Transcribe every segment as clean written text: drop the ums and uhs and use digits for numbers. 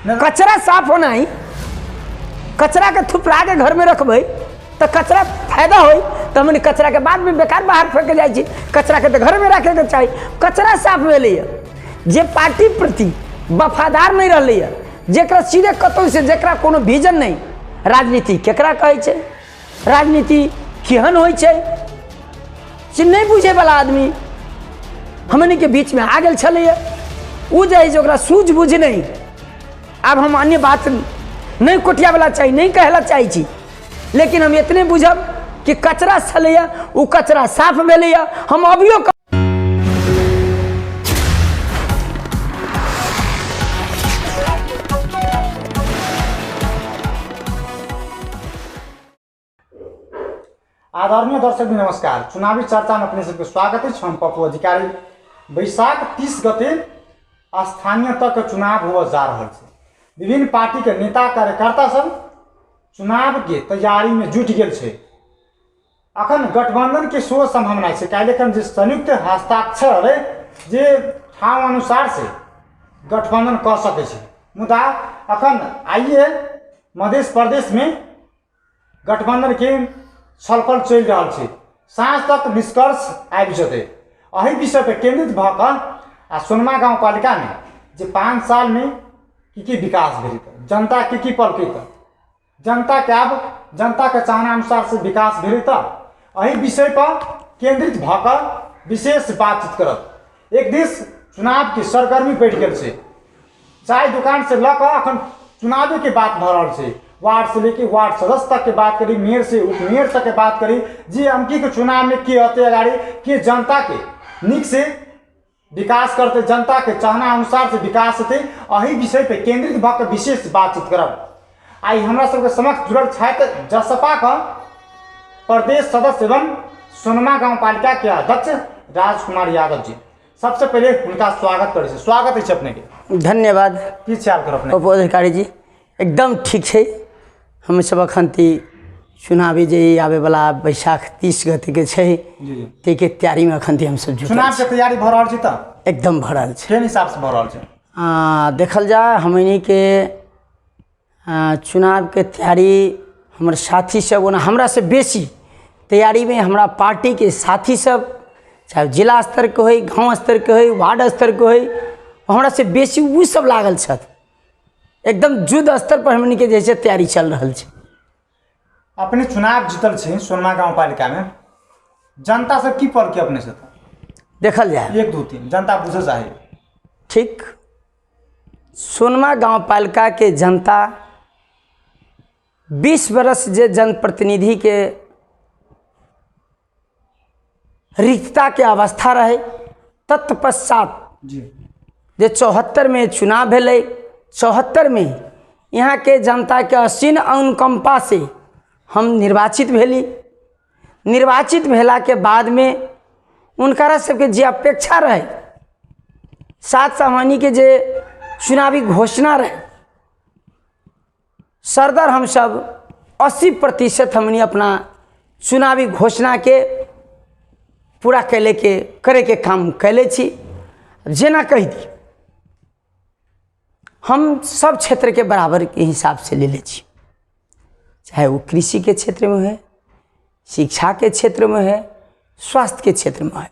कचरा साफ होना ही कचरा के थुपरा के घर में रखबै तो कचरा फायदा हो तो हमने कचरा के बाद में बेकार बाहर फेंक जाए कचरा के तो घर में रखे के चाहिए। कचरा साफ भेलै जे पार्टी प्रति वफादार नहीं रहलै जेकरा सीधे कतौ से जेकरा कोनो विजन नहीं। राजनीति केकरा कहै छै, राजनीति केहन होइ छै से नहीं बुझे वाला आदमी हमने के बीच में आ गेल छलै। उ जे ओकरा सूझबूझ नहीं। अब हम अन्य बात नहीं कोटिया वाला चाहिए नहीं कहला चाहिए छी, लेकिन हम इतने बुझब कि कचरा छलैया उ कचरा साफ भेलैया। हम अभियो आदरणीय दर्शक नमस्कार। चुनावी चर्चा में अपने सबके स्वागत है। हम पप्पू अधिकारी। बैसाख 30 गते स्थानीय तक चुनाव हुआ जा रहा है। विभिन्न पार्टी के नेता कार्यकर्ता सब चुनाव के तैयारी में जुट गए छे। अखन गठबंधन के सो संभावना है काल्हिखन जे संयुक्त हस्ताक्षर जे ठाव अनुसार से गठबंधन कर सके छे। मुदा अखन आइए मध्य प्रदेश में गठबंधन के छलफल चल रहा है। साँझ तक निष्कर्ष आबि जेतै। एहि विषय पर केंद्रित भऽ सोनमा गाँवपालिका में जे 5 साल में की विकास भेल, जनता की पलकै, जनता के अब जनता के चाहना अनुसार से विकास भेल तो एहि विषय पर केंद्रित भऽ विशेष बातचीत करब। एक दिस चुनाव की सरगर्मी बढ़ि गेल छै। चाय दुकान से लऽ कऽ अखन चुनाव के बात भऽ रहल छै। वार्ड से लेके वार्ड सदस्य तक के बात करी, मेयर से उपमेयर तक के बात करी। जी अमकी के चुनाव में के होते अगाड़ी के जनता के निक से विकास करते, जनता के चाहना अनुसार से विकास होते। एहि विषय पे केंद्रित भऽ विशेष बातचीत करब। आई हमरा सबके समक्ष जुड़ल छथि जसपा का प्रदेश सदस्य एवं सोनमा गाँवपालिका के अध्यक्ष राजकुमार यादव जी। सबसे पहले उनका स्वागत करे छै। स्वागत है अपने के। धन्यवाद। की ख्याल कर अपने पप्पू अधिकारी जी? एकदम ठीक है। हम सब अखन चुनावी जे आवे वाला बैसाख 30 गते के छै ते के तैयारी में अखन हम सब जुटल। चुनाव के तैयारी भऽ रहल छै त एकदम भऽ रहल छै। केन हिसाब से भऽ रहल छै? देखल जाए हमनी के चुनाव के तैयारी हमर साथी सब ओना हमरा से बेसी तैयारी में हमरा पार्टी के साथी सब चाहे जिला स्तर के होई, गाँव स्तर के होई, वार्ड स्तर के होई, हमरा से बेसी उ सब लागल छथि। एकदम युद्ध स्तर पर हमनी के जैसे तैयारी चल रहा है। अपने चुनाव जीतल छे सोनमा गाँवपालिका में, जनता सब की पल के अपने से देखल जाए 1 2 3 जनता बुझे चाहे। ठीक, सोनमा गाँवपालिका के जनता 20 बरस जे जनप्रतिनिधि के रिक्तता के अवस्था रहे, तत्पश्चात जे 74 में चुनाव भेलै, 74 में यहाँ के जनता के असीन अनुकंपा से हम निर्वाचित भेली। निर्वाचित भेला के बाद में उनकरा सबके जे अपेक्षा रहे, साथ सामानी के जे चुनावी घोषणा रहे, सरदर हम सब 80% हमने अपना चुनावी घोषणा के पूरा करे के काम कैले छी। जेना कह दी हम सब क्षेत्र के बराबर के हिसाब से ले छी, चाहे वो कृषि के क्षेत्र में है, शिक्षा के क्षेत्र में है, स्वास्थ्य के क्षेत्र में है।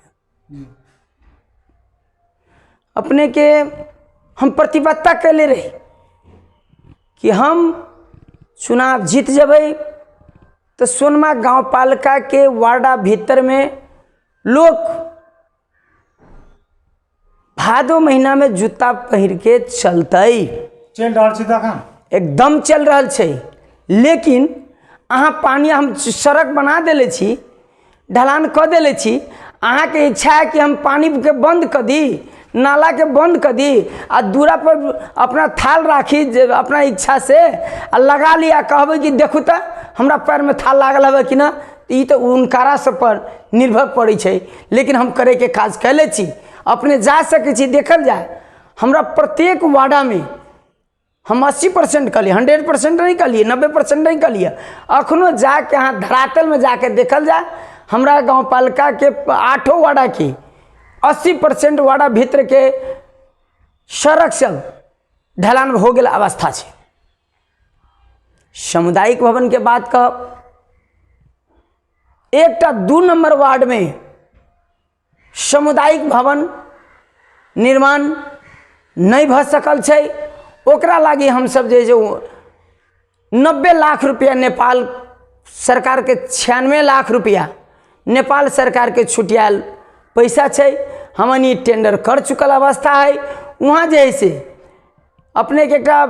अपने के हम प्रतिबद्धता कैले रही कि हम चुनाव जीत जबै तो सोनमा गाँवपालिका के वार्डा भीतर में लोग भादो महीना में जूता पहिर के चलते चल रहा छै। एकदम चल रहा है। लेकिन अहाँ पानी हम सड़क बना देले छी, ढलान कर देले छी, अहाँ के इच्छा है कि हम पानी के बंद कर दी, नाला के बंद कर दी आ दूरा पर अपना थाल राखी अपना इच्छा से आ लगा लिया, कहबे कि देखू तो हमरा पैर में थाल लागल है कि ना। ये तो उनकारा सब पर निर्भर पड़े छै। लेकिन हम करे के काज कैले छी, अपने जा सके छी। देखल जाए हमरा प्रत्येक वार्डा में हम 80% कलिए, 100% नहीं कलिए, 90% नहीं कलिए। अखनो जाके यहाँ धरातल में जाके देखल जाए हमरा गाँवपालिका के 8 वार्डा की 80% वार्डा भीतर के सड़क सब ढलान हो गेल अवस्था छै। सामुदायिक भवन के बात कहब, एकटा 2 नंबर वार्ड में सामुदायिक भवन निर्माण नहीं भ सकल छै। ओकरा लागी हम सब जे 90 लाख रुपया नेपाल सरकार के 96 लाख रुपया नेपाल सरकार के छुटियाल पैसा छै। हमनी टेंडर कर चुकल अवस्था है। वहाँ जे है से अपने के एकटा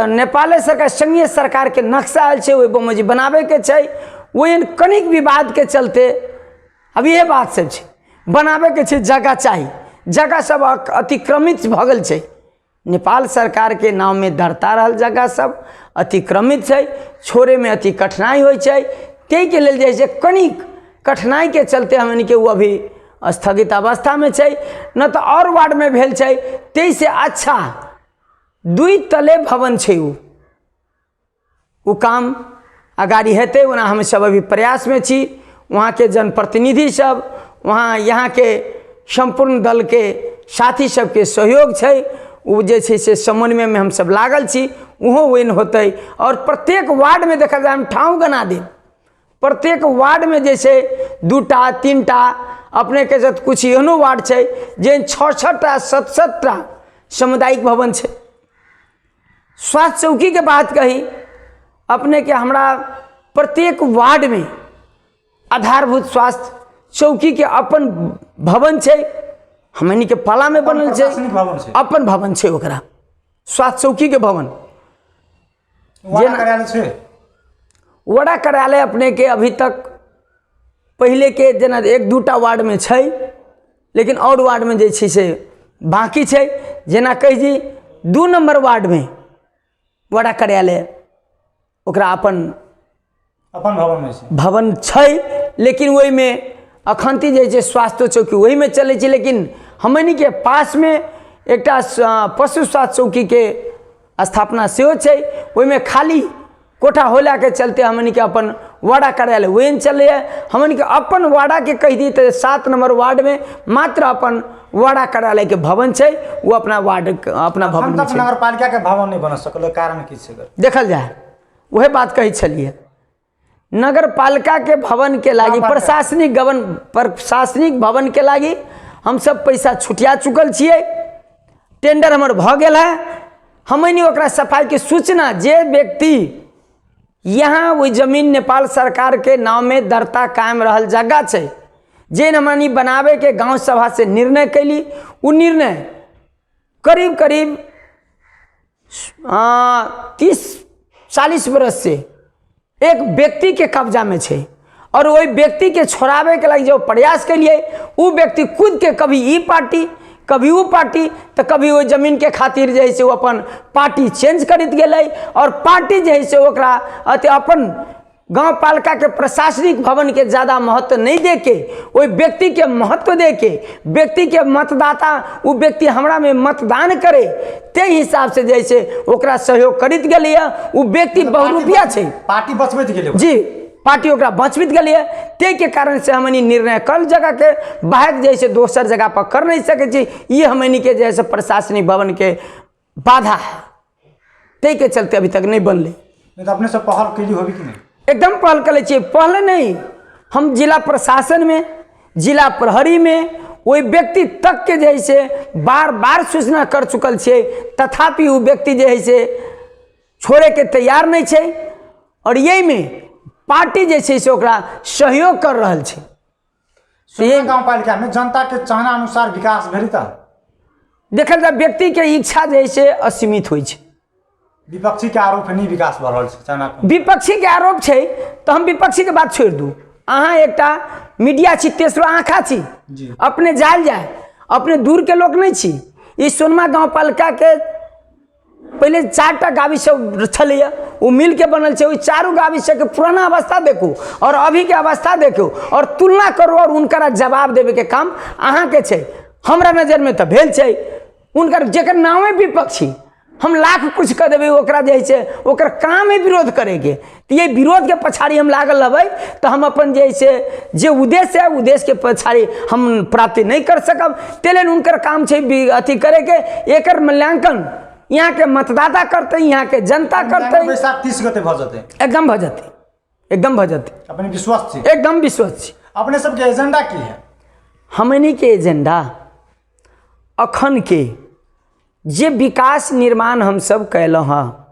नेपाल सरकार संघीय सरकार के नक्शा आयल छै, ओहि में बनाबे के छै। वही कनिक विवाद के चलते अब ये बात सब छै, बनाबे के छै जगह चाहिए, जगह सब अतिक्रमित भ गेल छै। नेपाल सरकार के नाम में धरता रहल जगह सब अतिक्रमित छै, छोड़े में अति कठिनाई होइ छै। तै के लेल जे कनिक कठिनाई के चलते हमन के वो अभी स्थगित अवस्था में छै। न तो और वार्ड में भेल छै, तै से अच्छा 2 तले भवन छै। वो काम अगाड़ी हेतै, ओना हम सब अभी प्रयास में छी। वहाँ के जनप्रतिनिधि सब, वहाँ यहाँ के संपूर्ण दल के साथी सबके सहयोग छै। वो जे छै से समन्वय में हम सब लागल छी, वहाँ वैन होते। और प्रत्येक वार्ड में देखा जाए, हम ठाव गना दें, प्रत्येक वार्ड में जैसे 2टा 3टा अपने के साथ कुछ एहनो वार्ड छै जे 6-6टा 7-7टा सामुदायिक भवन छै। स्वास्थ्य चौकी के बात कही, अपने के हमरा प्रत्येक वार्ड में आधारभूत स्वास्थ्य चौकी के अपन भवन छै। हमनी के पाला में बनल छै, अपन भवन छै। ओकरा स्वास्थ्य चौकी के भवन वड़ा कार्यालय अपने के अभी तक पहले के जना 1-2टा वार्ड में छै, लेकिन और वार्ड में जे छै से बाकी छै। जना कही जी 2 नंबर वार्ड में वड़ा कार्यालय ओकरा अपन भवन छै, लेकिन वही में अखंती जे छै स्वास्थ्य चौकी वही में चले छै। लेकिन हमनी के पास में एकटा पशु स्वास्थ्य चौकी के स्थापना सेहो छै। वही में खाली कोठा होला के चलते हमनी के अपन वार्ड कार्यालय वही चले है। हमनी के अपन वार्ड के कह दी तो 7 नंबर वार्ड में मात्र अपन वार्ड कार्यालय के भवन छै। वो अपना वार्ड अपना भवन में नगर पालिका के भवन नहीं बन सकल, कारण की छै देखल जाए। वह बात कही चलिए, नगर पालिका के भवन के लागी प्रशासनिक भवन के लागी हम सब पैसा छुटिया चुकल छिए। टेंडर हमर भ गेल है। हमनी ओकरा सफाई के सूचना जे व्यक्ति यहाँ वही जमीन नेपाल सरकार के नाम में दरता कायम रहल जगह छै, जे हमनी बनावे के गांव सभा से निर्णय कैली, वो निर्णय करीब 30-40 बरस से एक व्यक्ति के कब्जा में छै। और वही व्यक्ति के छोड़ावे के लिए जो प्रयास के लिए वो व्यक्ति खुद के कभी ई पार्टी कभी वो पार्टी तो कभी वो जमीन के खातिर जे है से वो अपन पार्टी चेंज करत गेलै। और पार्टी जे है से ओकरा अपन गांव पालिका के प्रशासनिक भवन के ज़्यादा महत्व नहीं दे के वही व्यक्ति के महत्व दे के व्यक्ति के मतदाता वो व्यक्ति हमरा में मतदान करे ते हिसाब से जैसे ओकरा सहयोग करत गेलै। वो व्यक्ति बहुरूपिया छै, पार्टी बचबैत गेलै जी, पार्टी ओकरा बचबित गेलै। ते के कारण से हमनी निर्णय कल जगह के बाहर जैसे दोसर जगह पर कर नहीं सके छी। ये हमनी के जैसे प्रशासनिक भवन के बाधा है, ते के चलते अभी तक नहीं बनले। तो अपने सब पहल कैली होगी कि नहीं? एकदम पहल कर लीजिए। पहले नहीं, हम जिला प्रशासन में, जिला प्रहरी में वही व्यक्ति तक के जैसे बार बार सूचना कर चुकल छे, तथापि वो व्यक्ति जैसे छोड़े के तैयार नहीं छे। और यही में पार्टी जैसे से ओकरा सहयोग कर रहल छे। ये गांव पालिका में जनता के चाहना अनुसार विकास भेल त देखल जाए व्यक्ति के इच्छा जैसे असीमित होइ छे। विपक्षी के आरोप नहीं विकास भ रहल छै चाहना। विपक्षी के आरोप छै तो हम विपक्षी के बात छोड़ दू। अहाँ एकटा मीडिया छी, तेसरो आँखा छी, अपने जायल जाए, अपने दूर के लोग नहीं छी। ई सोनमा गांव पालिका के पहले 4टा गाविस छलैया, वो मिल के बनल छै। 4 गाविस के पुराना अवस्था देखू और अभी के अवस्था देखू और तुलना करू और उनका जवाब देवे के काम अहाँ के छै। हमरा नजर में तो भेल छै उनकर जेकर नामे विपक्षी, हम लाख कुछ कर देवे ओकरा जैसे ओकर काम है विरोध करेके। तो ये विरोध के पछाड़ी हम लागल रहबै तो हम अपन जैसे जे उद्देश्य है उद्देश्य के पछाड़ी हम प्राप्ति नहीं कर सकब। तेल उनकर काम छै अथी करे के, एकर मूल्यांकन यहाँ के मतदाता करते, यहाँ के जनता करते, बैसाख 30 गते भ जते, एकदम भजते, एकदम भजते। अपने विश्वास छी, एकदम विश्वास छी। अपने सबके एजेंडा की है? हमनी के एजेंडा अखन के जे विकास निर्माण हम सब कैलहुँ हँ,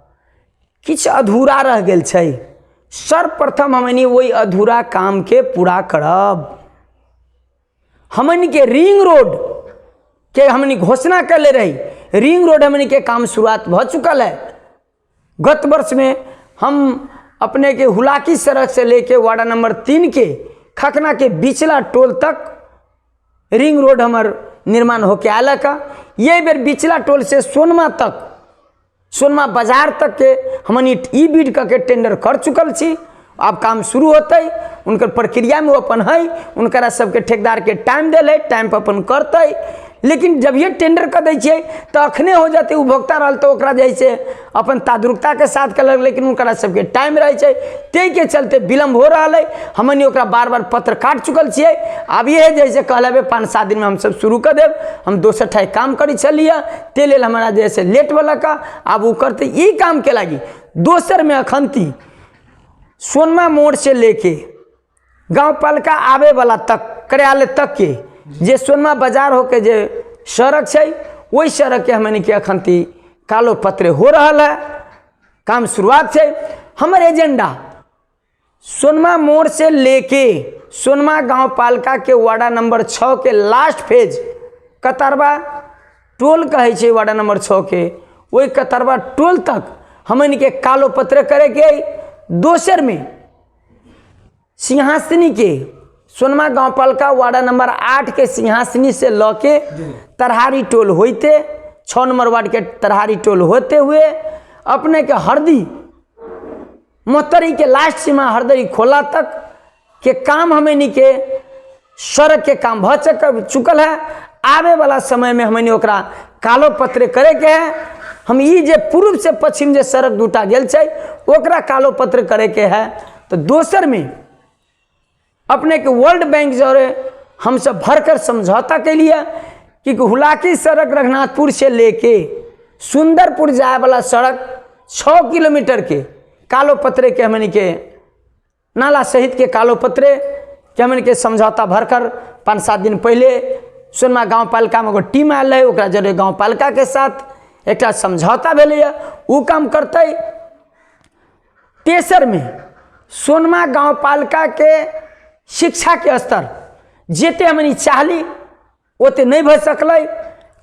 किछु अधूरा रह गेल छै। सर्वप्रथम हमनी वही अधूरा काम के पूरा करब। हमनी के रिंग रोड के हमनी घोषणा करले रही, रिंग रोड हमनी के काम शुरुआत भ चुकल है। गत वर्ष में हम अपने के हुलाकी सड़क से लेके वार्ड नंबर 3 के खखना के बिचला टोल तक रिंग रोड हमार निर्माण होके आल का। ये बेर बिचला टोल से सोनमा तक, सोनमा बाजार तक के हमनी ई बीड के टेंडर कर चुकल छी। अब काम शुरू होते, उनकर प्रक्रिया में अपन है, उनकरा सबके ठेकेदार के टाइम दिल है, टाइम पर अपन करते। लेकिन जब ये टेंडर कर दै तो अखने हो जाते, उपभोक्ता रहल तो ओकरा जैसे अपन तादुरुकता के साथ कलक, लेकिन उनकरा सबके टाइम रहे छै, ते के चलते विलम्ब हो रहा है। हमनी ओकरा बार बार पत्र काट चुकल छिए। अब ये जैसे कहले 5-7 दिन में हम सब शुरू कर देव, हम दोसर ठाई काम करी चलिए, ते लेल हमारा जैसे लेट वाला का अब वो करते ई काम के लगी। दोसर में अखंती सोनमा मोड़ से लेके गांव पालिका आवे वाला तक, कार्यालय तक के जे सोनमा बाजार होके जे सड़क है, वही सड़क के हमनी के अखंती कालो पत्र हो रहा है, काम शुरुआत है। हमर एजेंडा सोनमा मोड़ से लेके सोनमा गांव पालिका के वार्डा नंबर 6 के लास्ट फेज कतरबा टोल कहे छे, वार्डा नंबर 6 के वही कतरबा टोल तक हमनी के कालो पत्र करे के। दोसर में सिंहासनी के सोनमा गांव पालिका वार्डा नंबर 8 के सिंहासनी से ल के तरहारी टोल होते, 6 नंबर वार्ड के तरहारी टोल होते हुए अपने के हरदी मोहतरी के लास्ट सीमा हरदरी खोला तक के काम हमनी के सड़क के काम भ चुकल है। आवे वाला समय में हमनी ओकरा कालो पत्र करे के है। हम ई जे पूर्व से पश्चिम जे सड़क दूटा गेल छै ओकरा कालो पत्र करे के है। तो दोसर में अपने के वर्ल्ड बैंक जोरे हम सब भरकर समझौता के लिए कि हुलाकी सड़क रघुनाथपुर से लेके सुंदरपुर जाए वाला सड़क 6 किलोमीटर के कालो पत्रे के हमनी के नाला सहित के कालो पत्रे के हमनी के समझौता भरकर 5-7 दिन पहले सोनमा गाँव पालिका में एगो टीम आयल है, ओकरा जरे गाँव पालिका के साथ एक समझौता भेलै है, उ काम करते। तेसर में सोनमा गाँव पालिका के शिक्षा के स्तर जेते हमनी चाहली ओते नहीं भ सकलै।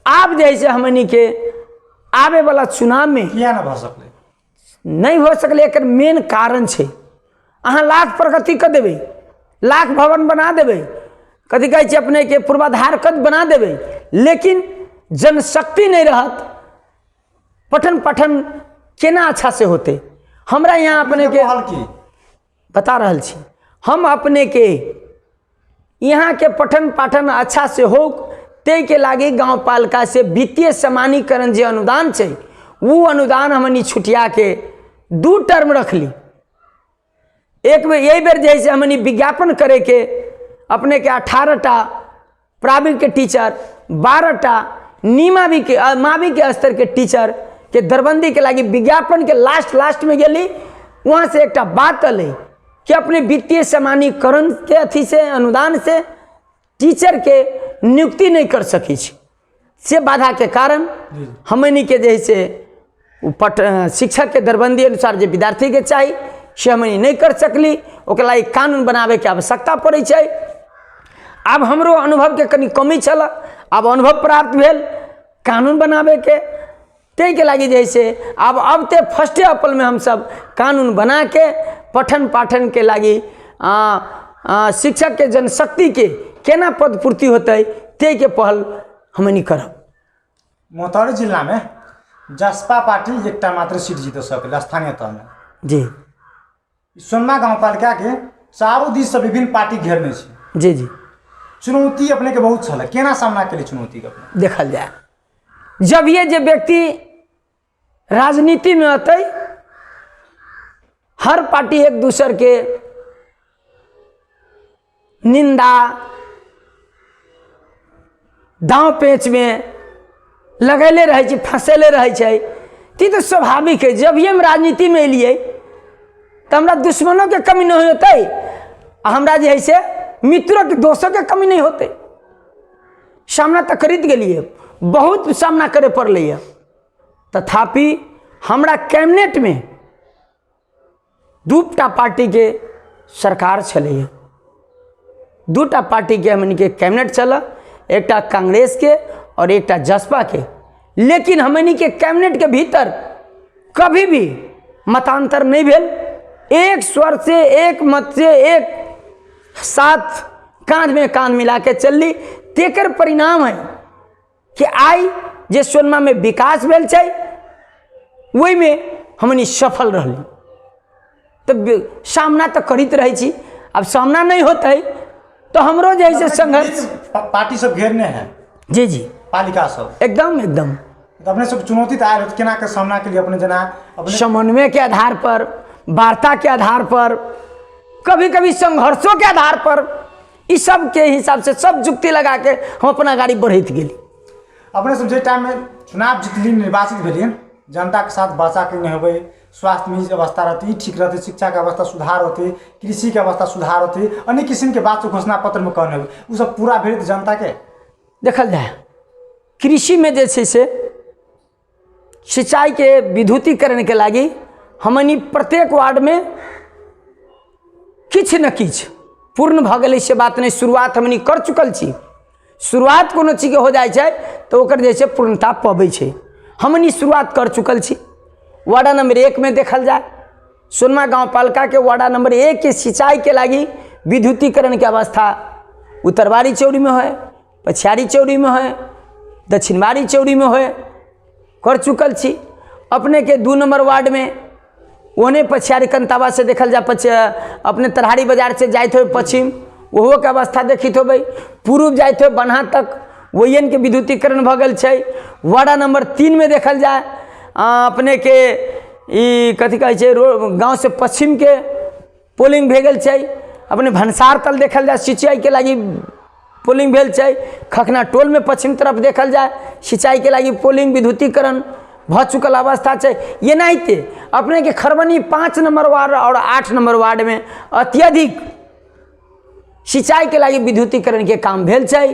आब जैसे हमनी के आवे वाला चुनाव में किया न भ सकलै, नहीं हो सकले, एक मेन कारण छे। अहाँ लाख प्रगति कर देवे, लाख भवन बना देवे, कथी कहै छै अपने के पूर्वाधार कद बना देवे, लेकिन जनशक्ति नहीं रहत, पठन पाठन केना अच्छा से होते। हमरा यहाँ अपने के की बता रहल छी, हम अपने के यहाँ के पठन पाठन अच्छा से हो ते के लागे गाँव पालिका से वित्तीय समानीकरण जे अनुदान छै वो अनुदान हमनी छुटिया के 2 टर्म रखली। एक बेर यही बेर जैसे हमनी विज्ञापन करे के अपने के 18टा प्राइवेट के टीचर, 12टा नीमावी के मावी के स्तर के टीचर के दरबंदी के लागी विज्ञापन के लास्ट में गेली। वहाँ से एक बात अलै कि अपने वित्तीय समानीकरण के अथी से अनुदान से टीचर के नियुक्ति नहीं कर सकी से बाधा के कारण हमनी के जैसे शिक्षक के दरबंदी अनुसार जो विद्यार्थी के चाहिए से हमनी नहीं कर सकली, ओकरा लागि कानून बनावे के आवश्यकता पड़ै छै। अब हमरो अनुभव के कनी कमी छल, अब अनुभव प्राप्त भेल कानून बनावे के, ते के लागी जैसे अब ते फर्स्ट अप्रैल में हम सब कानून बना के पठन पाठन के लागी शिक्षक के जनशक्ति के केना पद पूर्ति होते ते के पहल हमनी करब। मोहतरी जिला में जसपा पार्टी एकटा मात्र सीट जीत सकल स्थानीय तह में जी। सोनमा गाँव पालिका के चारों दिस से विभिन्न पार्टी घेरने छै जी जी। चुनौती अपने के बहुत छल, केना सामना के लिए चुनौती के अपने देखल जाए। जब ये जे व्यक्ति राजनीति में अतै, हर पार्टी एक दूसर के निंदा दांव पेच में लगैले रहे छै, फंसेले रहे छै, ती तो स्वाभाविक है। जब भी हम राजनीति में लिए तो हमरा दुश्मनों के कमी नहीं होते, हमरा जो है से मित्रों के दोस्तों के कमी नहीं होते। सामना तो खरीद के लिए बहुत सामना करे पड़ल है, तथापि हमरा कैबिनेट में दूटा पार्टी के सरकार चले, दूटा पार्टी के हमन के कैबिनेट चला, एकटा कांग्रेस के और एकटा जसपा के। लेकिन हमनी के कैबिनेट के भीतर कभी भी मतांतर नहीं भेल, एक स्वर से, एक मत से, एक साथ कांध में कांध मिला के चलली। तेकर परिणाम है कि आई जे सोनमा में विकास भेल छै वही में हमनी सफल रहली। तो सामना तो करित रही छी, अब सामना नहीं होता है तो हमरो जैसे संघर्ष पार्टी सब घेरने हैं। जी जी, पालिका सब एकदम एकदम तो अपने सब चुनौती तो आयल केना के सामना के लिए अपने जना अपने समन्वय के आधार पर, वार्ता के आधार पर, कभी कभी संघर्षों के आधार पर, इस सब के हिसाब से सब जुक्ति लगा के हम अपना गाड़ी बढ़त गेली। अपने सब जे टाइम में चुनाव जीतली, निर्वाचित भेलिए, जनता के साथ बचा के नहीं होबे, स्वास्थ्य में अवस्था रहती ठीक रहती, शिक्षा के अवस्था सुधार होती, कृषि के अवस्था सुधार होती, अन्य किस्म के बात घोषणा पत्र में कहने हो, वो सब पूरा भेल जनता के देखल जाए। कृषि में जैसे से सिंचाई के विद्युतीकरण के लागी हमनी प्रत्येक वार्ड में किछ न किछ पूर्ण भ गई से बात नहीं, शुरुआत हमनी कर चुकल छी। शुरुआत कोनो चीज के हो जाए छै तो ओकर जैसे पूर्णता पबै छै, हमनी शुरुआत कर चुकल छी। वार्ड नंबर 1 में देखल जाए, सोनमा गांव पालिका के वार्ड नंबर 1 के सिंचाई के लागी विद्युतीकरण के अवस्था उत्तरवारी चौड़ी में है, पछियारी चौड़ी में है, दक्षिणवारी चौड़ी में है, कर चुकल छी। अपने के 2 नंबर वार्ड में ओने पछियारी कंतावा से देखल जा, अपने तरहारी बाजार से जाते हो पश्चिम, वह के अवस्था देखित हो। पूर्व जाते हो बन्हा तक वही के विद्युतीकरण भ गल छै। वार्ड नंबर 3 में देखल जाए अपने के कथी कहै छै गाँव से पश्चिम के पोलिंग भे गेल छै। अपने भंसार तल देखल जाए सिंचाई के लागी पोलिंग भेल छै। खखना टोल में पश्चिम तरफ देखल जाए सिंचाई के लागी पोलिंग विद्युतीकरण भ चुकल अवस्था छै। ये नहीं अपने के खरबनी 5 नंबर वार्ड और 8 नंबर वार्ड में अत्यधिक सिंचाई के लागी विद्युतीकरण के काम भेल छै,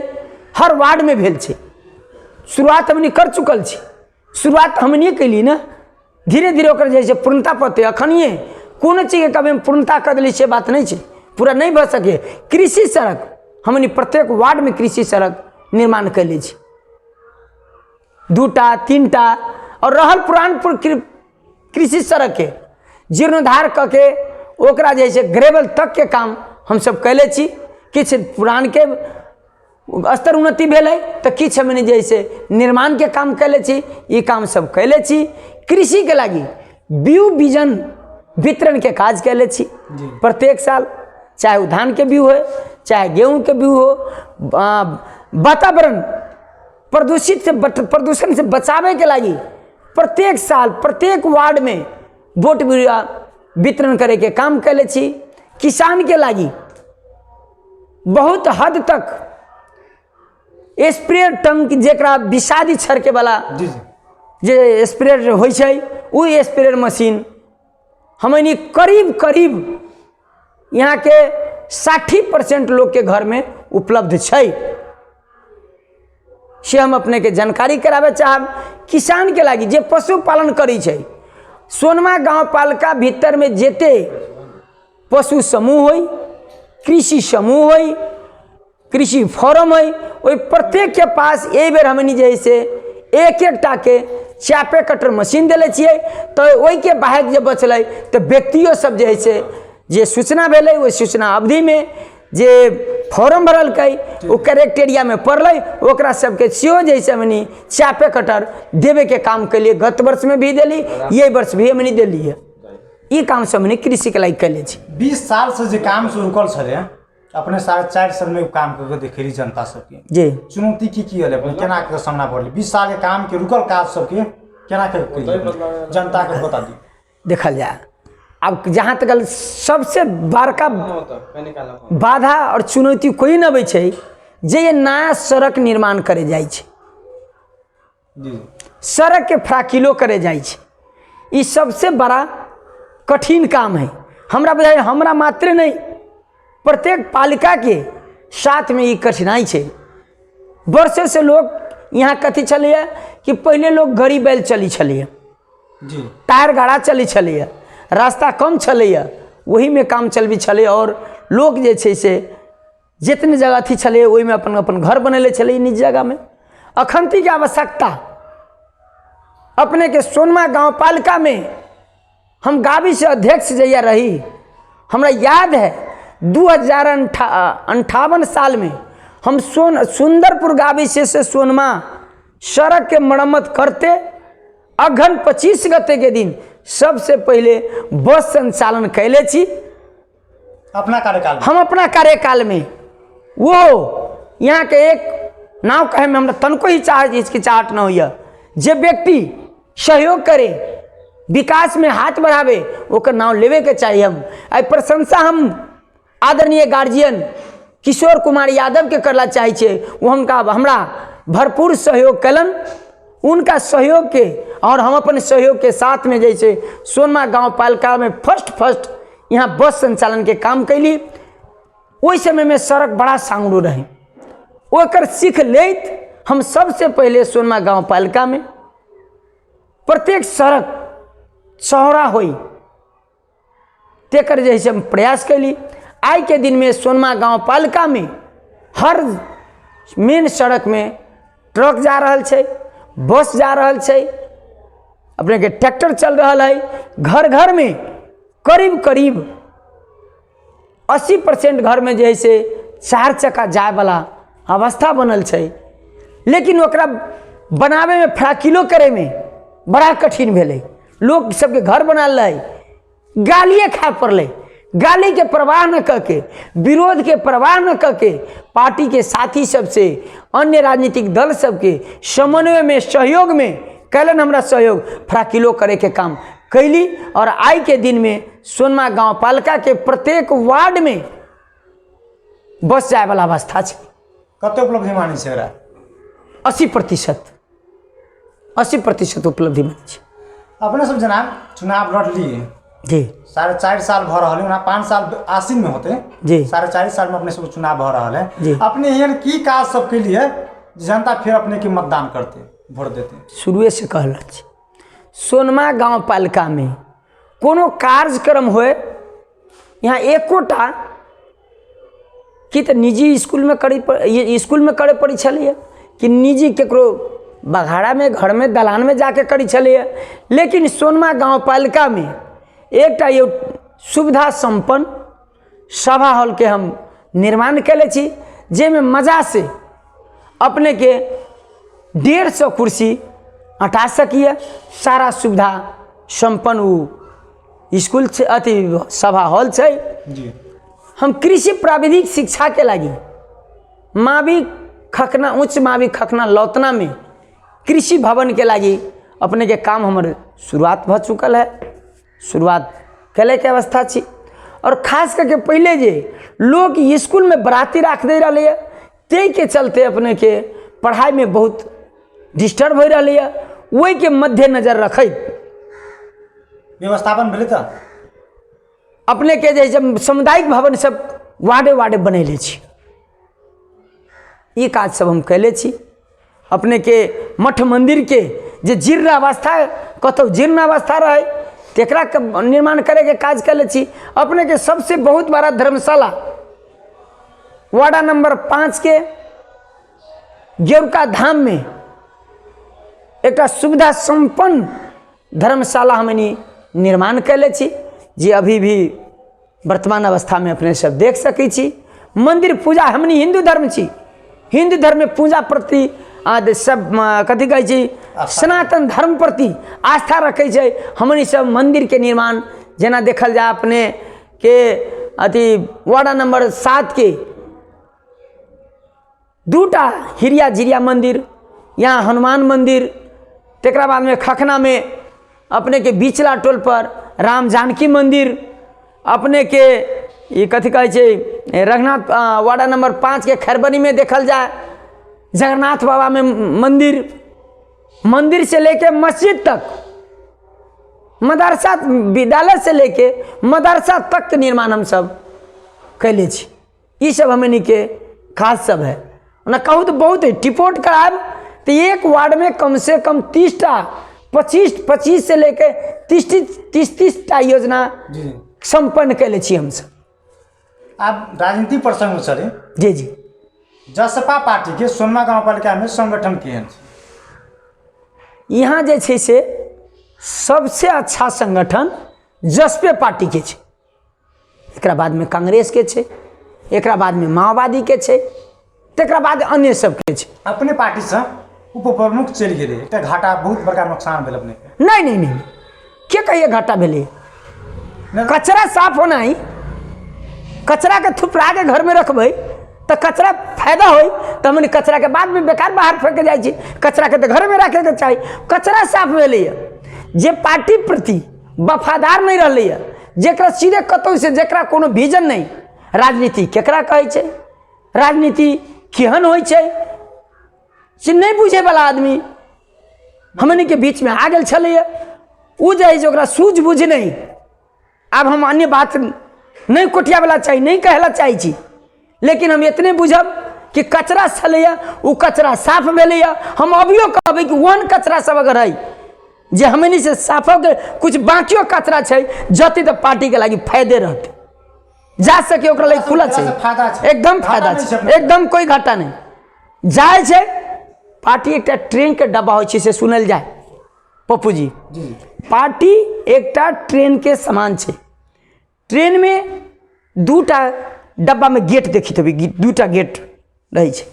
हर वार्ड में भेल छै। शुरुआत हमनी कर चुकल छी, शुरुआत हमनी कैली ना, धीरे धीरे ओकर जैसे पूर्णता पते। अखनिए कोनो चीज के कभी हम पूर्णता कर दिली से बात नहीं छै, पूरा नहीं भ सके। कृषि सड़क हमनी प्रत्येक वार्ड में कृषि सड़क निर्माण कैले छी, 2टा 3टा, और रहल पुरानपुर कृषि सड़क के जीर्णोद्धार करके ओकरा जैसे ग्रेवल तक के काम हम सब कैले छी। किछ पुरान के स्तर उन्नति भेलै तो किछ हमने जैसे निर्माण के काम कैले छी, ये काम सब कैले छी। कृषि के लागी बीज बीजन वितरण के काज कैले छी प्रत्येक साल, चाहे वो धान के बीज हो, चाहे गेहूं के बीज हो। वातावरण प्रदूषण से बचावे के लागी प्रत्येक साल प्रत्येक वार्ड में बोट बिया वितरण करे के काम कैले छी। किसान के लागी बहुत हद तक स्प्रे टंक जेकरा विषादी छड़के वाला जे स्प्रे होइ छै, वो स्प्रे मशीन हमनी करीब करीब यहाँ के 60% लोग के घर में उपलब्ध छै, से हम अपने के जानकारी करावे चाहब। किसान के लागी जे पशुपालन करी छै, सोनमा गांव पालिका भीतर में जेते पशु समूह होई, कृषि समूह होई, कृषि फोरम होई, वही प्रत्येक के पास ए बेर हमनी जैसे एक के चापे कटर मशीन दिले छियै। तो वही के बाहर जे बचल तो व्यक्तियों सब जैसे जे सूचना भेलै वही सूचना अवधि में जे फॉर्म भरल वो करेक्ट एरिया में पड़ल, ओकरा सबके सेहो जैसे हमनी चापे कटर देवे के काम के लिए गत वर्ष में भी दिली, ये वर्ष भी हमनी दिली है। ये काम से हमनी कृषि के लायक कैले छी। 20 साल से जे काम से रुकल छले, अपने 4.5 साल में काम करके देखेली जनता सबके जी चुनौती की हले, केना के सामना पड़ली? 20 साल के काम के रुकल काज सबके केना के जनता के बता दी। देखल जाए अब जहाँ तक सबसे बड़का बाधा और चुनौती कोई न अबै छै जे ये नया सड़क निर्माण करे जाए छै, सड़क के फ्राकिलो करे जाए छै। ये सबसे बड़ा कठिन काम है। हमरा बुझाइ हमरा मात्र नहीं, प्रत्येक पालिका के साथ में ये कठिनाई है। वर्षों से लोग यहाँ कथी चलिए कि पहले लोग गड़ी बैल चली चलिए जी, टायर गाड़ा चली चलिए, रास्ता कम चलिए, वही में काम चलबी चले। और लोग जे छै से जितने जगह थी चले वही में अपन अपन घर बनले चले निज जगह में। अखंती की आवश्यकता अपने के सोनमा गांव पालिका में हम गावी से अध्यक्ष जैया रही, हमरा याद है 2058 साल में हम सुंदरपुर गावी से सोनमा सड़क के मरम्मत करते अघन 25 गते के दिन सबसे पहले बस संचालन कैले छी अपना कार्यकाल में। हम अपना कार्यकाल में। वो यहाँ के एक नाव कहे में हमरा तनको ही हिचकिचाहट न होइए। जे व्यक्ति सहयोग करे, विकास में हाथ बढ़ावे, ओकर नाम लेवे के चाहिए। हम आई प्रशंसा हम आदरणीय गार्जियन किशोर कुमार यादव के करला चाहे छे। वो हमरा भरपूर सहयोग कलन। उनका सहयोग के और हम अपन सहयोग के साथ में जैसे सोनमा गांव पालिका में फर्स्ट यहाँ बस संचालन के काम कैली। वही समय में सड़क बड़ा सांगड़ो रहे, ओकर सीख लेत हम सबसे पहले सोनमा गांव पालिका में प्रत्येक सड़क चौड़ा होई तेकर जैसे हम प्रयास कैली। आज के दिन में सोनमा गांव पालिका में हर मेन सड़क में ट्रक जा रहा है, बस जा रहा है, अपने के ट्रैक्टर चल रहा है। घर घर में करीब 80% घर में जैसे 4 चक्का जाए वाला अवस्था बनल है। लेकिन ओकरा बनावे में फ्राकिलो करे में बड़ा कठिन भेले। लोग सबके घर बनाल है, गालिए खा पड़े। गाली के परवाह न करके, विरोध के परवाह न करके, पार्टी के साथी सबसे, अन्य राजनीतिक दल सबके समन्वय में सहयोग में कैलन हमरा सहयोग फ्राकिलो करे के काम कैली। और आज के दिन में सोनमा गांव पालिका के प्रत्येक वार्ड में बस जाए वाला अवस्था है। कते उपलब्धि मानी छै एकरा? 80% उपलब्धि मानी छै। अपने सब जनाब चुनाव लड़ लिए जी, 4.5 साल भ रहा है, 5 साल आसीन में होते जी, 4.5 साल में अपने सब चुनाव भ रहा है जी। अपने एहन की काज सब के लिए जनता फिर अपने के मतदान करते, वोट देते? शुरुए से कहल छी सोनमा गांव पालिका में कोनो कार्यक्रम होए यहाँ एकोटा कि तो निजी स्कूल में करे पड़ी छलिए कि निजी केकरो बघाड़ा में घर में दलान में जाके करी छलिए। लेकिन सोनमा गांव पालिका में एकटा ये सुविधा संपन्न सभा हॉल के हम निर्माण कैले छी, जेमे मजा से अपने के 150 कुर्सी हटा सकिए। सारा सुविधा संपन्न वो स्कूल से अति सभा हॉल है जी। हम कृषि प्राविधिक शिक्षा के लगी मावी खखना उच्च मावी खखना लौतना में कृषि भवन के लगी अपने के काम हमारे शुरुआत भ चुकल है। शुरुआत कैले के अवस्था छी। और खास करके पहले जे लोग स्कूल में बराती रख दे रही है, ते के चलते अपने के पढ़ाई में बहुत डिस्टर्ब हो रही है। वही के मद्देनजर रखे व्यवस्थापन भेले त अपने के जैसे सामुदायिक भवन सब वार्डे बनैले छी। ये काज सब हम कैले छी। अपने के मठ मंदिर के जे जीर्ण अवस्था कतौ जीर्ण अवस्था रहे तेकरा के निर्माण करे के काज कैले छी। अपने के सबसे बहुत बड़ा धर्मशाला वार्ड नंबर 5 के गेरुका धाम में एक सुविधा संपन्न धर्मशाला हमनी निर्माण कैले छी, जे अभी भी वर्तमान अवस्था में अपने सब देख सकै छी। मंदिर पूजा हमनी हिंदू धर्म छी, हिंदू धर्म में पूजा प्रति सब कथी कहै छी सनातन धर्म प्रति आस्था रखे छै। हमनी सब मंदिर के निर्माण जेना देखल जाए अपने के अथी वार्ड नंबर 7 के 2टा हिरिया झिरिया मंदिर, यहाँ हनुमान मंदिर, तेकरा बाद में खखना में अपने के बिचला टोल पर राम जानकी मंदिर, अपने के ये कथी कहै छै रघुनाथ वार्ड नंबर 5 के खैरबनी में देखल जाए जगन्नाथ बाबा में मंदिर से लेके मस्जिद तक मदरसा विद्यालय से लेके मदरसा तक के निर्माण हम सब कैले छी। ये सब हमनी के खास सब है ना, कहूँ तो बहुत है। टिपोट कराब तो एक वार्ड में कम से कम 30टा 25 से लेके 30टा योजना जी संपन्न कैले छी हम सब। आप राजनीति प्रसंग में चले। जी जी। जसपा पार्टी के सोनमा गाँव पालिका में संगठन केहन छै? यहाँ जे छै से सबसे अच्छा संगठन जसपे पार्टी के छै, एकरा बाद में कांग्रेस के छै, एकरा बाद में माओवादी के छै, तकरा बाद अन्य सब के छै। अपने पार्टी से उप प्रमुख चलि गेलै, एकटा घाटा बहुत बड़का नुकसान भेल अपने के। नहीं के कहिए घाटा भेलै? कचरा साफ होना ही, कचरा के थुपरा के घर में रखबै तो कचरा फायदा हो, तो हमने कचरा के बाद में बेकार बाहर फेंक जाए छी। कचरा के तो घर में रखे के चाहिए। कचरा साफ भेलै जे पार्टी प्रति वफादार नहीं रहलै, जेकरा सीधे कतौ से जेकरा कोनो विजन नहीं। राजनीति केकरा कहै छै, राजनीति केहन होइ छै से नहीं बुझे वाला आदमी हमनी के बीच में आ गेल छलैया। उ जे है जे ओकरा सूझबूझ नहीं। अब हम अन्य बात नहीं कोटिया वाला चाहिए, नहीं कहला चाहे छी, लेकिन हम इतने बुझब कि कचरा छलैया उ कचरा साफ भेलैया। हम अभियो कहबै कि ओहन कचरा सब अगर है जे हमनी से साफ के कुछ बाकियो कचरा छै जति तो पार्टी के लागी फायदे रहते, जा सके ओकरा लागी खुला छै, एकदम फायदा छै, एकदम कोई घाटा नहीं। जाए छै पार्टी एकटा ट्रेन के डब्बा होइ छै से सुनल जाए पप्पू जी, पार्टी एकटा ट्रेन के समान छै। ट्रेन में 2टा डब्बा में गेट देखित होबे, 2टा गेट रहे छै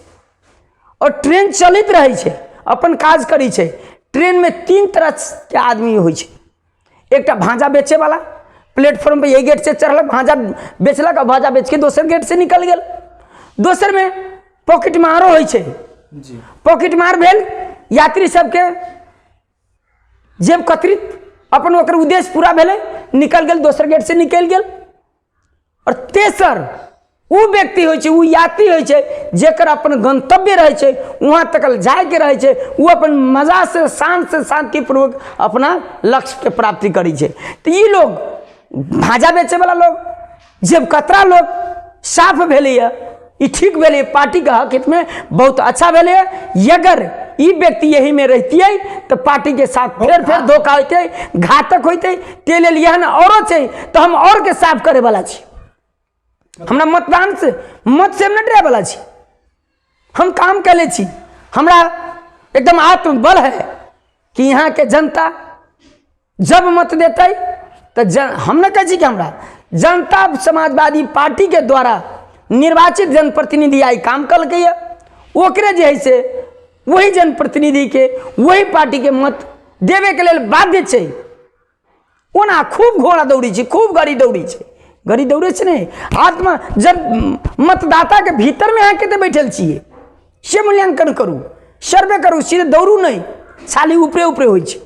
और ट्रेन चलित रहे छै, अपन काज करी छै। ट्रेन में 3 तरह के आदमी होइ छै। एकटा भांजा बेचे वाला, प्लेटफॉर्म पे यही गेट से चढ़ल, भांजा बेचलक, भांजा बेच के दोसर गेट से निकल गेल। दोसर में पॉकेट मारो होइ छै। पॉकेट मार भेल, यात्री सबके जेब कतरित, अपन ओकर उद्देश्य पूरा भेले, निकल गेल, दोसर गेट से निकल गेल। और तेसर वो व्यक्ति होइ छै, वो यात्री होइ छै जेकर अपन गंतव्य रहे छै, वहां तक जाए के रहे छै, वो अपन मजा से शांतिपूर्वक अपना लक्ष्य के प्राप्ति करी छै। तो ये लोग भाजा बेचे वाला लोग, जब कतरा लोग साफ भेलै, ये ठीक भेलै, पार्टी के हक में बहुत अच्छा भेलै। अगर ये व्यक्ति यही में रहतियै तो पार्टी के साथ फिर धोखा होते, घातक होते। ते लेल यहन औरो छै तो हम और के साफ करे वाला छी। हमरा मतदान से मत से न डरे वाला छी, हम काम कर ले छी। हमरा एकदम आत्मबल है कि यहाँ के जनता जब मत देते तो हम न कहे कि हमरा जनता समाजवादी पार्टी के द्वारा निर्वाचित जनप्रतिनिधि आई काम कल के, ओकरे जे है से वही जनप्रतिनिधि के वही पार्टी के मत देवे के लेल बाध्य छै। ओना खूब घोड़ा दौड़ी छै, खूब गाड़ी दौड़ी छै, गाड़ी दौड़े छै नहीं। आत्मा जब मतदाता के भीतर में आके बैठल छिए से मूल्यांकन करू, सर्वे करू, सीधे दौड़ू नहीं। छाली ऊपरे ऊपरे होइ छै,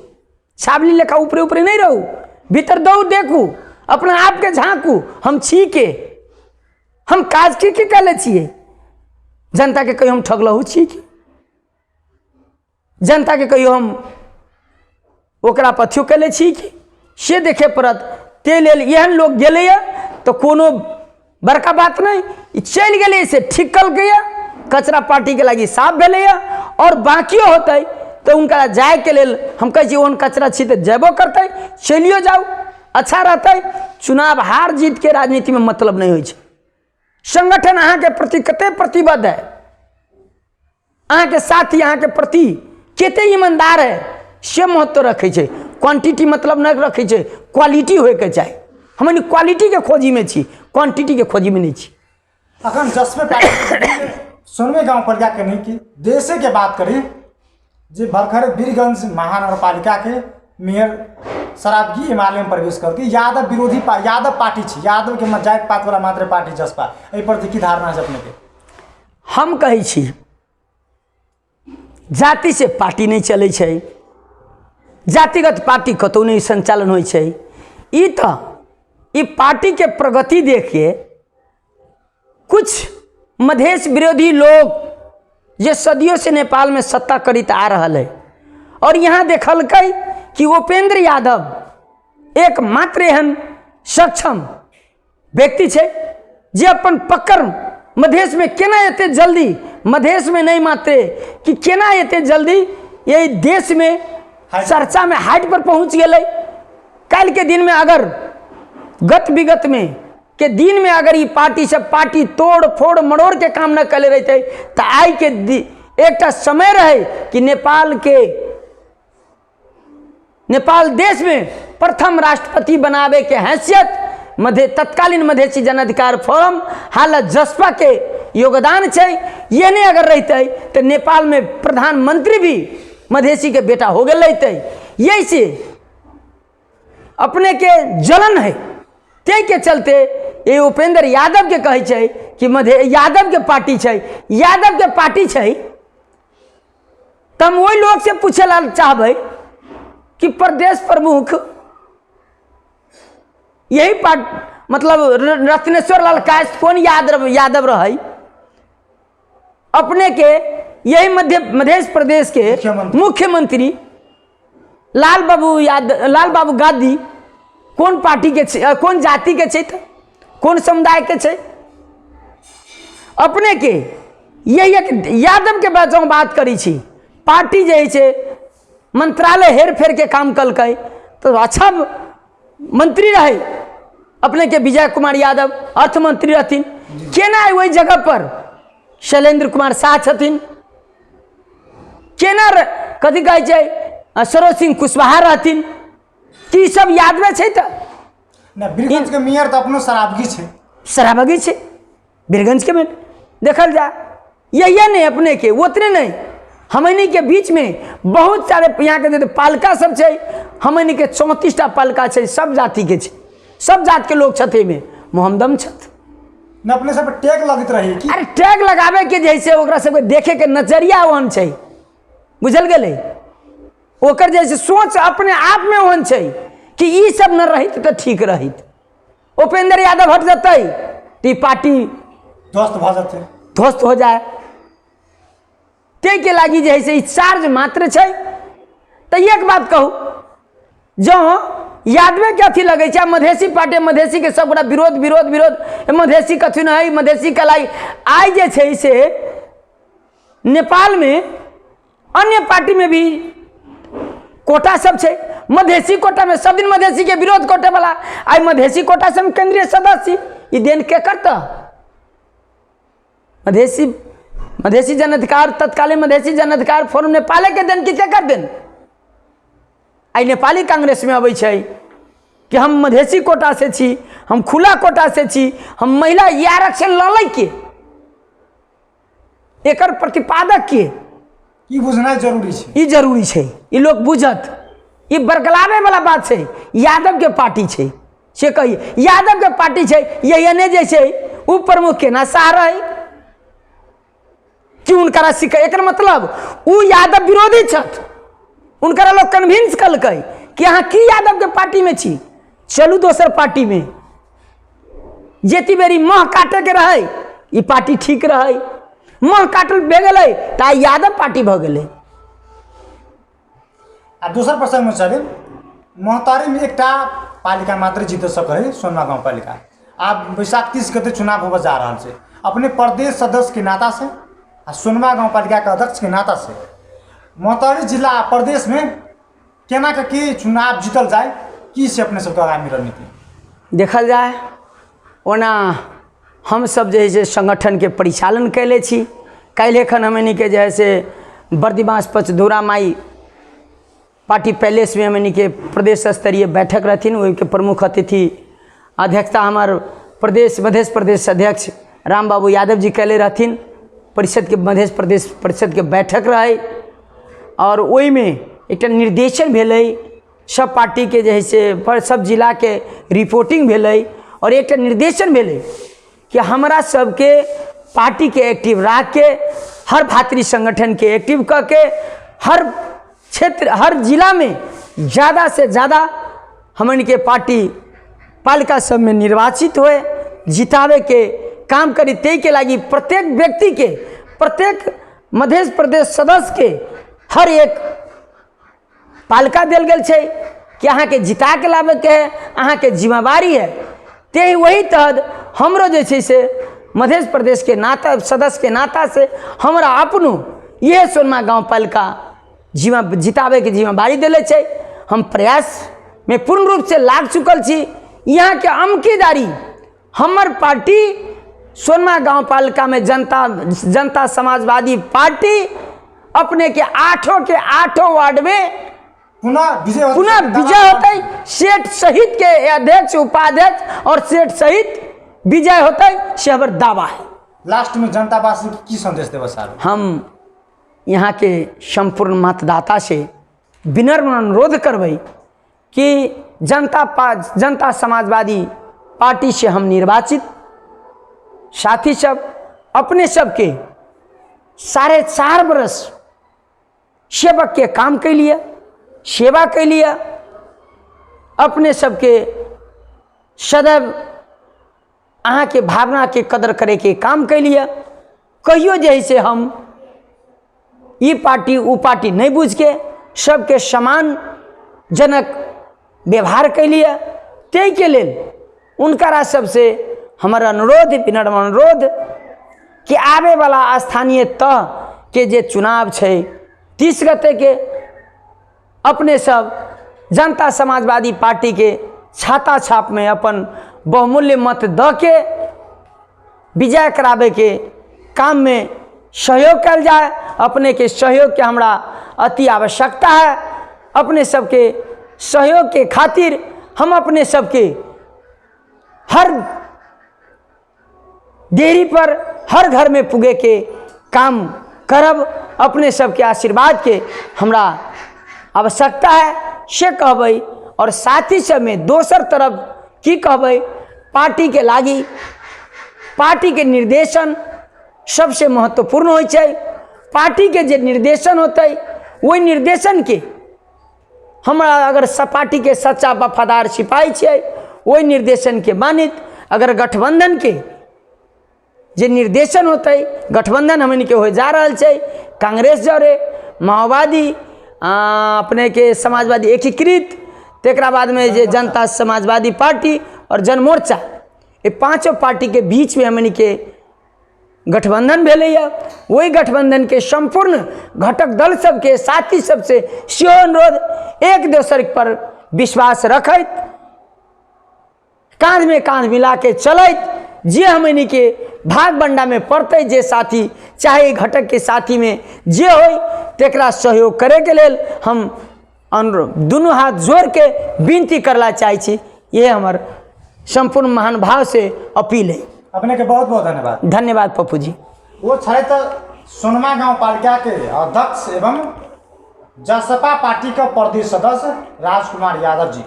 छावली लेखा ऊपरे ऊपरे नहीं रहू, भीतर दौड़ देखू, अपना आप के झाँकू। हम छी के, हम काज के कले छिए, जनता के कहियो हम ठगलहू छी कि जनता के कहियो हम ओकरा पथियो कले छी कि से देखे पड़त। ते लेल एहन लोग गेले तो कोनो बड़का बात नहीं, चल गए से ठीक कल गया, कचरा पार्टी के लगी साफ भेले और बाकियो होते तो उनका जाए के लेल हम कहे ओहन कचरा छी तो जेबो करते, चलियो जाओ, अच्छा रहते। चुनाव हार जीत के राजनीति में मतलब नहीं हो। संगठन अहाँ के प्रति कते प्रतिबद्ध है, अहाँ के साथी अहाँ के प्रति कते ईमानदार है से महत्व रखे छै। क्वांटिटी मतलब नहीं रखे छै, क्वालिटी होए के चाहिए। हमनी क्वालिटी के खोजी में छी, क्वांटिटी के खोजी में नहीं छी। अखन जसपे पार्टी सोनमे गांव पर जाके नहीं की देशे के बात करी, जे भरखर वीरगंज महानगरपालिका के मेयर शराबगी हिमालय में प्रवेश करके यादव विरोधी यादव पार्टी छी, यादव के जात पात वाला मात्र पार्टी जसपा, एहि पर की धारणा है अपने के? हम कहे छी जाति से पार्टी नहीं चले छै, जातिगत पार्टी कतौ नहीं संचालन होइ छै। ई तो ई पार्टी के प्रगति देख के कुछ मधेश विरोधी लोग जे सदियों से नेपाल में सत्ता करित आ रहा है और यहाँ देखल कि उपेंद्र यादव एकमात्र एहन सक्षम व्यक्ति छै जे अपन पकड़ मधेश में केना एते जल्दी, मधेश में नहीं मात्र कि केना एते जल्दी यही देश में चर्चा में हाइट पर पहुंच गए। कल के दिन में अगर गत विगत में के दिन में अगर ये पार्टी सब पार्टी तोड़ फोड़ मरोड़ के काम न करे रहते तो आई के एक समय रहे कि नेपाल देश में प्रथम राष्ट्रपति बनावे के हैसियत तत्कालीन मधेसी जन अधिकार फोरम हालत जसपा के योगदान है। ये नहीं अगर रहते तो नेपाल में प्रधानमंत्री भी मधेसी के बेटा हो गए रहते। यही से अपने के जलन है ते के चलते ये उपेंद्र यादव के कहे छै कि यादव के पार्टी छै, यादव के पार्टी छै। तम वही लोग से पूछे ला चाहबे कि प्रदेश प्रमुख यही मतलब रत्नेश्वर लाल कायस्थ कौन यादव रहे अपने के यही मध्य प्रदेश के मुख्यमंत्री लाल बाबू गादी कौन पार्टी के कौन जाति के छै, कौन समुदाय के छै। अपने के यही एक यादव के बात करी छी। पार्टी जे छै मंत्रालय हेर फेर के काम कल तो अच्छा मंत्री रहे अपने के विजय कुमार यादव अर्थ मंत्री रहथिन। केना वही जगह पर शैलेंद्र कुमार शाह छथिन, केना कथी कहे छै सरोज सिंह कुशवाहा रहथिन कि सब यादव छै। तो बीरगंज के मेयर तो अपनो शराबगी छै बीरगंज के में देखल जा। यही नहीं अपने के उतने नहीं हमनी के बीच में बहुत सारे यहाँ के जो पालिका सब छै हमनी के 34टा पालिका छै, सब जाति के छै, सब जात के लोग छथे में मोहम्मदम छथ न अपने सब टैग लगत रही कि अरे टैग लगावे के जैसे ओकरा सब देखे के नजरिया ओहन छै, बुझल गेले। ओकर जैसे सोच अपने आप में ओहन छै कि ई सब न रहित तो ठीक रहित। उपेंद्र यादव हट जते तो पार्टी ध्वस्त हो जाए। ते के लागी जैसे चार्ज मात्र छै। तो एक बात कहूँ जो यादवे के अथी लगे छै मधेसी पार्टी मधेसी के सब विरोध विरोध विरोध मधेसी कथी न है मधेसी कलाई आई जे छै से नेपाल में अन्य पार्टी में भी कोटा सब छै। मधेसी कोटा में सब दिन मधेसी के विरोध कोटे वाला आई मधेसी कोटा से केंद्रीय सदस्य ये देन के करता मधेसी जन अधिकार तत्कालीन मधेसी जन अधिकार फोरम नेपाल के देन की कर देन। आई नेपाली कांग्रेस में अबै छै कि हम मधेसी कोटा से छी, हम खुला कोटा से छी, हम महिला आरक्षण ललै के एकर प्रतिपादक के ई बुझना जरूरी छै, ई जरूरी छै। ई लोग बुझत ई बरगलावे वाला बात छै। यादव के पार्टी छै से कहिए यादव के पार्टी छै ये नहीं जैसे उ प्रमुख के ना सहारा है कि उनकरा सिख एक मतलब उ यादव विरोधी छथ। उनकरा लोग कन्विंस कलकै कि अहाँ की यादव के पार्टी में छी, चलू दोसर पार्टी में। जेती बेरी मह काटे के रहे ई पार्टी ठीक रहे, मह काटल भे गेलै तो यादव पार्टी भ गेलै। आ दोसर प्रसंग में चले मोहतारी में एक पालिका मात्र जीत सकै सोनमा गाँव पालिका। आब बैसाख 30 गते चुनाव होगा जा रहा है। अपने प्रदेश सदस्य के नाता से आ सोनमा गाँव पालिका के अध्यक्ष के नाता से मोहतारी जिला प्रदेश में केना के चुनाव जीतल जाए की से अपने सबके आगामी रणनीति देखल जाए। ओना हम सब जे है से संगठन के परिचालन कैले छी। काल्हि खन हमनी के जे है से बर्दिवास पचधूरा माई पार्टी पैलेस में हमनी के प्रदेश स्तरीय बैठक रहथिन। वही के प्रमुख अतिथि अध्यक्षता हमार मध्य प्रदेश अध्यक्ष राम बाबू यादव जी कैले रहथिन। परिषद के मध्य प्रदेश परिषद के बैठक रहे और वही में एक निर्देशन भेलै सब पार्टी के जे से सब जिला के रिपोर्टिंग भेलै और एक निर्देशन भेलै कि हमरा सबके पार्टी के एक्टिव रख के हर भातृ संगठन के एक्टिव करके हर क्षेत्र हर जिला में ज़्यादा से ज़्यादा हमन के पार्टी पालिका सब में निर्वाचित हुए जितावे के काम करी। ते के लागी प्रत्येक व्यक्ति के प्रत्येक मध्य प्रदेश सदस्य के हर एक पालिका दिल गेल छै कि अहाँ के जिता के लाबे के है, अहाँ के जिम्मेवारी है। ते वही तहत हमरो जे छै से मध्य प्रदेश के नाता सदस्य के नाता से हमरा अपनो ये सोनमा गाँव पालिका जिताबे के जिम्मेवारी दिले छै। हम प्रयास में पूर्ण रूप से लाग चुकल छी। यहाँ के अमकेदारी हमर पार्टी सोनमा गाँव पालिका में जनता समाजवादी पार्टी अपने के 8 वार्ड में पुनः विजय होते। सेठ सहित के अध्यक्ष उपाध्यक्ष और सेठ सहित विजय होते से हमर दावा है। लास्ट में जनतावासी की संदेश देव सर? हम यहाँ के संपूर्ण मतदाता से विनम्र अनुरोध करबै कि जनता समाजवादी पार्टी से हम निर्वाचित साथी सब अपने सबके 4.5 बरस सेवक के काम के लिए सेवा के लिए अपने सबके सदैव अहाँ के भावना के कदर करे के काम के लिए कहियो जैसे हम ये पार्टी वो पार्टी नहीं बुझ के सबके समान जनक व्यवहार के लिए ते के लेल उनकरा सबसे हमारा अनुरोध विनम्र अनुरोध कि आवे वाला स्थानीय तह के जे चुनाव छै 30 गते के अपने सब जनता समाजवादी पार्टी के छाता छाप में अपन बहुमूल्य मत द के विजय करावे के काम में सहयोग कल जाए। अपने के सहयोग के हमरा अति आवश्यकता है। अपने सबके सहयोग के खातिर हम अपने सबके हर देरी पर हर घर में पुगे के काम करब। अपने सबके आशीर्वाद के हमरा आवश्यकता है से कहबै। और साथी सब में दोसर तरफ की कहबै, पार्टी के लागी पार्टी के निर्देशन सबसे महत्वपूर्ण होय छै। पार्टी के जे निर्देशन होते वही निर्देशन के हमरा अगर पार्टी के सच्चा वफादार सिपाही छै वही निर्देशन के मानित। अगर गठबंधन के जे निर्देशन होते गठबंधन हमन के हो जा रहा है कांग्रेस जरे माओवादी अपने के समाजवादी एकीकृत तेकरा बाद में जे जनता समाजवादी पार्टी और जनमोर्चा ये 5 पार्टी के बीच में हमन के गठबंधन भेले। वही गठबंधन के संपूर्ण घटक दल सबके साथी सबसे सेहो अनुरोध एक दोसर पर विश्वास रखत कांध में कांध मिला के चलत जे हमनी के भाग बंडा में पड़ते जे साथी चाहे घटक के साथी में जे होय तेकरा सहयोग करे के लेल हम दोनों हाथ जोड़ के विनती करला चाहे छी। ये हमार संपूर्ण महान भाव से अपील है। अपने के बहुत बहुत धन्यवाद। धन्यवाद पप्पू जी। वो तो सोनमा गांव पालिका के अध्यक्ष एवं जसपा पार्टी का प्रदेश सदस्य राजकुमार यादव जी।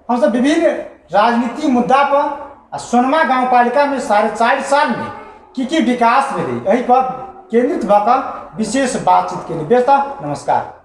हम सब विभिन्न राजनीति मुद्दा पर सोनमा गांव पालिका में 4.5 साल में की विकास भेलै एहि पर केंद्रित भऽ कऽ विशेष बातचीत के लिए। नमस्कार।